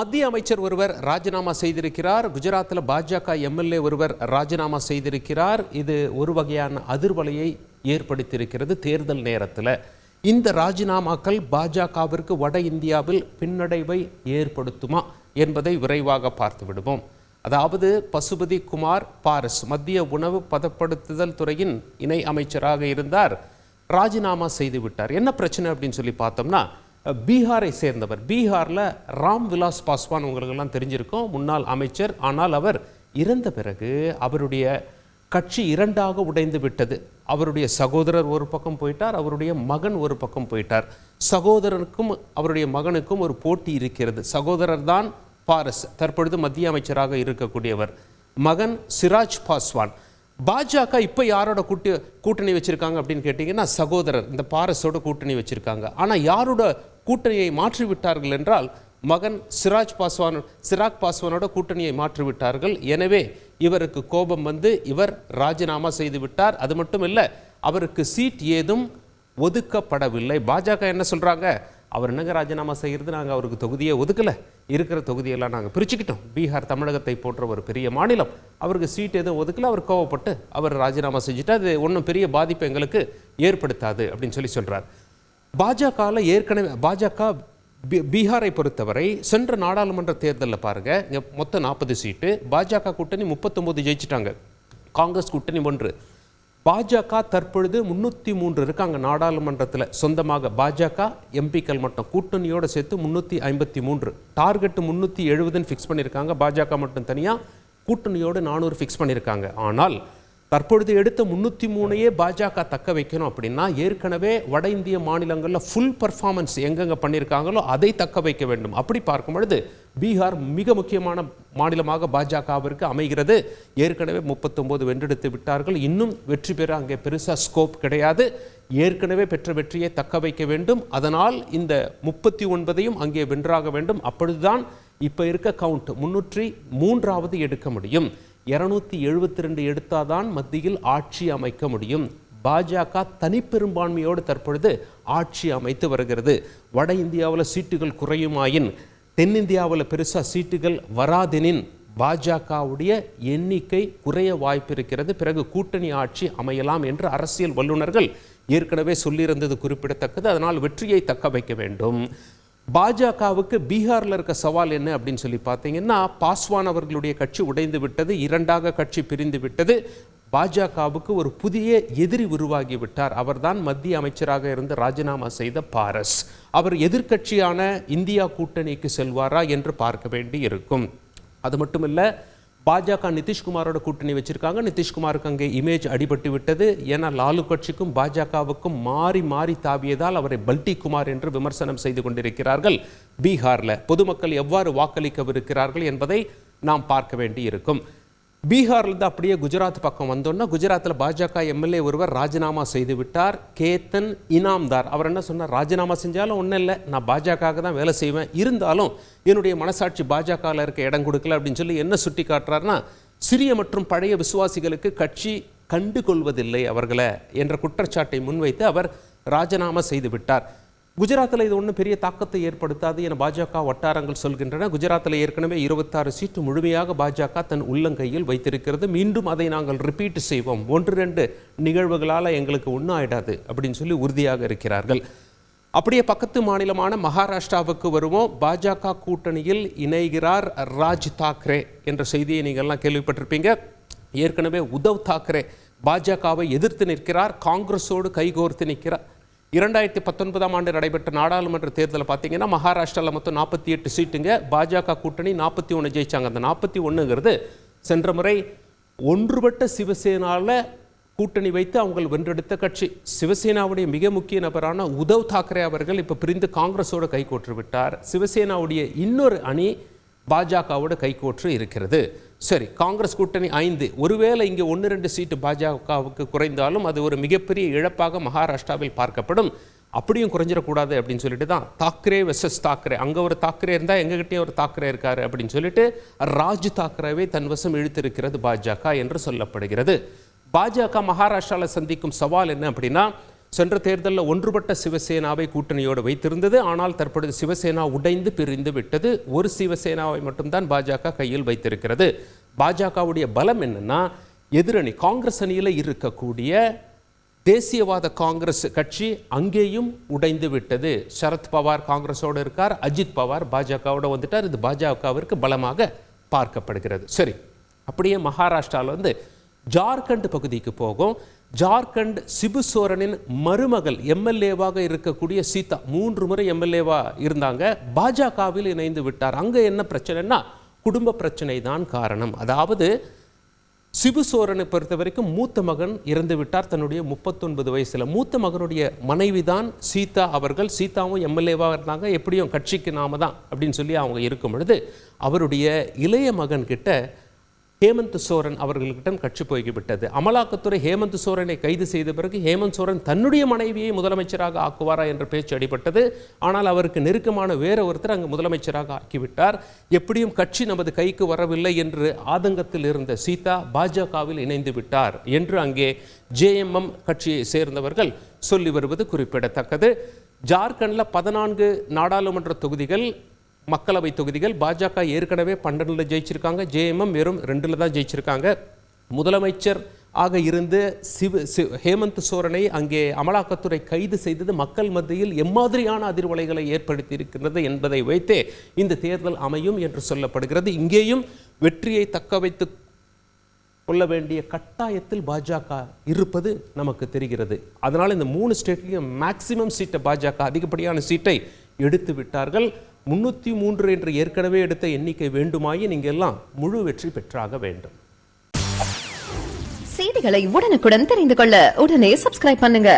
மத்திய அமைச்சர் ஒருவர் ராஜினாமா செய்திருக்கிறார். குஜராத்தில் பாஜக எம்எல்ஏ ஒருவர் ராஜினாமா செய்திருக்கிறார். இது ஒரு வகையான அதிர்வலையை ஏற்படுத்தியிருக்கிறது தேர்தல் நேரத்தில். இந்த ராஜினாமாக்கள் பாஜகவிற்கு வட இந்தியாவில் பின்னடைவை ஏற்படுத்துமா என்பதை விரைவாக பார்த்து விடுவோம். அதாவது பசுபதி குமார் பாரஸ் மத்திய உணவு பதப்படுத்துதல் துறையின் இணை அமைச்சராக இருந்தார், ராஜினாமா செய்து விட்டார். என்ன பிரச்சனை அப்படின்னு சொல்லி பார்த்தோம்னா, பீகாரை சேர்ந்தவர். பீகாரில் ராம் விலாஸ் பாஸ்வான் உங்களுக்கெல்லாம் தெரிஞ்சிருக்கும், முன்னாள் அமைச்சர். ஆனால் அவர் இறந்த பிறகு அவருடைய கட்சி இரண்டாக உடைந்து விட்டது. அவருடைய சகோதரர் ஒரு பக்கம் போயிட்டார், அவருடைய மகன் ஒரு பக்கம் போயிட்டார். சகோதரனுக்கும் அவருடைய மகனுக்கும் ஒரு போட்டி இருக்கிறது. சகோதரர் தான் பாரஸ், தற்பொழுது மத்திய அமைச்சராக இருக்கக்கூடியவர். மகன் சிராஜ் பாஸ்வான். பாஜக இப்போ யாரோட கூட்டணி வச்சிருக்காங்க அப்படின்னு கேட்டிங்கன்னா, சகோதரர் இந்த பாரஸோட கூட்டணி வச்சிருக்காங்க. ஆனால் யாரோட கூட்டணியை மாற்றிவிட்டார்கள் என்றால், மகன் சிராக் பாஸ்வானோட கூட்டணியை மாற்றிவிட்டார்கள். எனவே இவருக்கு கோபம் வந்து இவர் ராஜினாமா செய்து விட்டார். அது மட்டும் இல்லை, அவருக்கு சீட் ஏதும் ஒதுக்கப்படவில்லை. பாஜக என்ன சொல்கிறாங்க, அவர் என்னங்க ராஜினாமா செய்கிறது, நாங்கள் அவருக்கு தொகுதியை ஒதுக்கலை, இருக்கிற தொகுதியெல்லாம் நாங்கள் பிரிச்சுக்கிட்டோம். பீகார் தமிழகத்தை போன்ற ஒரு பெரிய மாநிலம், அவருக்கு சீட் எதுவும் ஒதுக்கலை, அவர் கோவப்பட்டு அவர் ராஜினாமா செஞ்சுட்டு அது ஒன்றும் பெரிய பாதிப்பு எங்களுக்கு ஏற்படுத்தாது அப்படின்னு சொல்கிறார். பாஜகவில் ஏற்கனவே பீகாரை பொறுத்தவரை சென்ற நாடாளுமன்ற தேர்தலில் பாருங்கள், இங்கே மொத்தம் 40 சீட்டு, பாஜக கூட்டணி 39 ஜெயிச்சிட்டாங்க, காங்கிரஸ் கூட்டணி 1. பாஜக தற்பொழுது 303 இருக்காங்க நாடாளுமன்றத்தில் சொந்தமாக. பாஜக எம்பிக்கள் மட்டும் கூட்டணியோடு சேர்த்து 353. டார்கெட் 370 ஃபிக்ஸ் பண்ணியிருக்காங்க. பாஜக மட்டும் தனியாக கூட்டணியோடு 400 ஃபிக்ஸ் பண்ணியிருக்காங்க. ஆனால் தற்பொழுது எடுத்த 303 பாஜக தக்க வைக்கணும் அப்படின்னா, ஏற்கனவே வட இந்திய மாநிலங்களில் ஃபுல் பர்ஃபார்மன்ஸ் எங்கெங்கே பண்ணியிருக்காங்களோ அதை தக்க வைக்க வேண்டும். அப்படி பார்க்கும் பொழுது பீகார் மிக முக்கியமான மாநிலமாக பாஜகவிற்கு அமைகிறது. ஏற்கனவே 39 வென்றெடுத்து விட்டார்கள். இன்னும் வெற்றி பெற அங்கே பெருசாக ஸ்கோப் கிடையாது. ஏற்கனவே பெற்ற வெற்றியை தக்க வைக்க வேண்டும். அதனால் இந்த 39ஐயும் அங்கே வென்றாக வேண்டும். அப்பொழுதுதான் இப்போ இருக்க கவுண்ட் 303வது எடுக்க முடியும். 272 எடுத்தாதான் மத்தியில் ஆட்சி அமைக்க முடியும். பாஜக தனிப்பெரும்பான்மையோடு தற்பொழுது ஆட்சி அமைத்து வருகிறது. வட இந்தியாவில் சீட்டுகள் குறையுமாயின், தென்னிந்தியாவில் பெருசாக சீட்டுகள் வராதெனின் பாஜகவுடைய எண்ணிக்கை குறைய வாய்ப்பு இருக்கிறது. பிறகு கூட்டணி ஆட்சி அமையலாம் என்று அரசியல் வல்லுநர்கள் ஏற்கனவே சொல்லியிருந்தது குறிப்பிடத்தக்கது. அதனால் வெற்றியை தக்க வைக்க வேண்டும். பாஜகவுக்கு பீகாரில் இருக்க சவால் என்ன அப்படின்னு சொல்லி பார்த்தீங்கன்னா, பாஸ்வான் அவர்களுடைய கட்சி உடைந்து விட்டது, இரண்டாக கட்சி பிரிந்து விட்டது. பாஜகவுக்கு ஒரு புதிய எதிரி உருவாகி விட்டார். அவர்தான் மத்திய அமைச்சராக இருந்து ராஜினாமா செய்த பாரஸ். அவர் எதிர்க்கட்சியான இந்தியா கூட்டணிக்கு செல்வாரா என்று பார்க்க வேண்டி இருக்கும். அது மட்டுமில்லை, பாஜக நிதிஷ்குமாரோட கூட்டணி வச்சிருக்காங்க. நிதிஷ்குமாருக்கு அங்கே இமேஜ் அடிபட்டு விட்டது. ஏன்னா லாலு கட்சிக்கும் பாஜகவுக்கும் மாறி மாறி தாவியதால் அவரை பல்டி குமார் என்று விமர்சனம் செய்து கொண்டிருக்கிறார்கள். பீகாரில் பொதுமக்கள் எவ்வாறு வாக்களிக்கவிருக்கிறார்கள் என்பதை நாம் பார்க்க வேண்டி இருக்கும். பீகார்லேருந்து அப்படியே குஜராத் பக்கம் வந்தோன்னா, குஜராத்தில் பாஜக எம்எல்ஏ ஒருவர் ராஜினாமா செய்து விட்டார், கேத்தன் இனாம்தார். அவர் என்ன சொன்னார், ராஜினாமா செஞ்சாலும் ஒன்றும் இல்லை, நான் பாஜகவுக்கு தான் வேலை செய்வேன், இருந்தாலும் என்னுடைய மனசாட்சி பாஜகவில் இருக்க இடம் கொடுக்கல அப்படின்னு சொல்லி என்ன சுட்டி காட்டுறாருன்னா, சிறிய மற்றும் பழைய விசுவாசிகளுக்கு கட்சி கண்டுகொள்வதில்லை அவர்களை என்ற குற்றச்சாட்டை முன்வைத்து அவர் ராஜினாமா செய்து விட்டார். குஜராத்தில் இது ஒன்றும் பெரிய தாக்கத்தை ஏற்படுத்தாது என பாஜக வட்டாரங்கள் சொல்கின்றன. குஜராத்தில் ஏற்கனவே 26 சீட்டு முழுமையாக பாஜக தன் உள்ளங்கையில் வைத்திருக்கிறது. மீண்டும் அதை நாங்கள் ரிப்பீட் செய்வோம், 1-2 நிகழ்வுகளால் எங்களுக்கு ஒன்றும் ஆயிடாது அப்படின்னு சொல்லி உறுதியாக இருக்கிறார்கள். அப்படியே பக்கத்து மாநிலமான மகாராஷ்டிராவுக்கு வருவோம். பாஜக கூட்டணியில் இணைகிறார் ராஜ் தாக்கரே என்ற செய்தியை நீங்கள்லாம் கேள்விப்பட்டிருப்பீங்க. ஏற்கனவே உத்தவ் தாக்கரே பாஜகவை எதிர்த்து நிற்கிறார், காங்கிரஸோடு கைகோர்த்து நிற்கிறார். 2019ஆம் ஆண்டு நடைபெற்ற நாடாளுமன்ற தேர்தலில் பார்த்தீங்கன்னா, மகாராஷ்டிராவில் மொத்தம் 48 சீட்டுங்க, பாஜக கூட்டணி 41 ஜெயிச்சாங்க. அந்த 41ங்கிறது சென்ற முறை ஒன்றுபட்ட சிவசேனாவில் கூட்டணி வைத்து அவங்க வென்றெடுத்த கட்சி. சிவசேனாவுடைய மிக முக்கிய நபரான உத்தவ் தாக்கரே அவர்கள் இப்போ பிரிந்து காங்கிரஸோடு கைகோற்று விட்டார். சிவசேனாவுடைய இன்னொரு அணி பாஜகவோட கைகோற்று இருக்கிறது. சரி, காங்கிரஸ் கூட்டணி 5, ஒருவேளை இங்கே 1-2 சீட்டு பாஜகவுக்கு குறைந்தாலும் அது ஒரு மிகப்பெரிய இழப்பாக மகாராஷ்டிராவில் பார்க்கப்படும். அப்படியும் குறைஞ்சிடக்கூடாது அப்படின்னு சொல்லிட்டு தான் தாக்கரே வெர்சஸ் தாக்கரே, அங்கே ஒரு தாக்கரே இருந்தால் எங்ககிட்டயே ஒரு தாக்கரே இருக்காரு அப்படின்னு சொல்லிட்டு ராஜ் தாக்கரேவை தன் வசம் இழுத்திருக்கிறது பாஜக என்று சொல்லப்படுகிறது. பாஜக மகாராஷ்டிராவில் சந்திக்கும் சவால் என்ன அப்படின்னா, சென்ற தேர்தலில் ஒன்றுபட்ட சிவசேனாவை கூட்டணியோடு வைத்திருந்தது. ஆனால் தற்பொழுது சிவசேனா உடைந்து பிரிந்து விட்டது. ஒரு சிவசேனாவை மட்டும்தான் பாஜக கையில் வைத்திருக்கிறது. பாஜகவுடைய பலம் என்னன்னா, எதிரணி காங்கிரஸ் அணியில் இருக்கக்கூடிய தேசியவாத காங்கிரஸ் கட்சி அங்கேயும் உடைந்து விட்டது. சரத் பவார் காங்கிரஸோடு இருக்கார், அஜித் பவார் பாஜகவோட வந்துட்டார். இது பாஜகவிற்கு பலமாக பார்க்கப்படுகிறது. சரி, அப்படியே மகாராஷ்டிராவில் ஜார்க்கண்ட் பகுதிக்கு போகும். ஜார்க்கண்ட் சிபு சோரனின் மருமகள் எம்எல்ஏவாக இருக்கக்கூடிய சீதா 3 முறை எம்எல்ஏவா இருந்தாங்க. பாஜகவில் இணைந்து விட்டார். அங்கே என்ன பிரச்சனைனா குடும்ப பிரச்சனை தான் காரணம். அதாவது சிபு சோரனை பொறுத்த வரைக்கும் மூத்த மகன் இறந்து விட்டார் தன்னுடைய 39 வயசுல. மூத்த மகனுடைய மனைவி தான் சீதா அவர்கள். சீதாவும் எம்எல்ஏவாக இருந்தாங்க. எப்படியும் கட்சிக்கு நாம தான் அப்படின்னு சொல்லி அவங்க இருக்கும் பொழுது அவருடைய இளைய மகன் கிட்ட ஹேமந்த் சோரன் அவர்களிடம் கட்சி போய்விட்டது. அமலாக்கத்துறை ஹேமந்த் சோரனை கைது செய்த பிறகு ஹேமந்த் சோரன் தன்னுடைய மனைவியை முதலமைச்சராக ஆக்குவாரா என்ற பேச்சு அடிபட்டது. ஆனால் அவருக்கு நெருக்கமான வேற ஒருத்தர் அங்கு முதலமைச்சராக ஆக்கிவிட்டார். எப்படியும் கட்சி நமது கைக்கு வரவில்லை என்று ஆதங்கத்தில் இருந்த சீதா பாஜகவில் இணைந்து விட்டார் என்று அங்கே ஜேஎம்எம் கட்சியை சேர்ந்தவர்கள் சொல்லி வருவது குறிப்பிடத்தக்கது. ஜார்க்கண்ட்ல 14 நாடாளுமன்ற தொகுதிகள், மக்களவை தொகுதிகள் பாஜக ஏற்கனவே 12 ஜெயிச்சிருக்காங்க. ஜேஎம்எம் வெறும் 2 தான் ஜெயிச்சிருக்காங்க. முதலமைச்சர் ஆக இருந்து ஹேமந்த் சோரனை அங்கே அமலாக்கத்துறை கைது செய்தது மக்கள் மத்தியில் எம்மாதிரியான அதிர்வலைகளை ஏற்படுத்தி இருக்கின்றது என்பதை வைத்தே இந்த தேர்தல் அமையும் என்று சொல்லப்படுகிறது. இங்கேயும் வெற்றியை தக்க வைத்து கொள்ள வேண்டிய கட்டாயத்தில் பாஜக இருப்பது நமக்கு தெரிகிறது. அதனால் இந்த 3 ஸ்டேட்லையும் மேக்சிமம் சீட்டை பாஜக அதிகப்படியான சீட்டை எடுத்து விட்டார்கள். 303 என்று ஏற்கனவே எடுத்த எண்ணிக்கை வேண்டுமாயின் நீங்க எல்லாம் முழு வெற்றி பெற்றாக வேண்டும். செய்திகளை உடனுக்குடன் தெரிந்து கொள்ள உடனே சப்ஸ்கிரைப் பண்ணுங்க.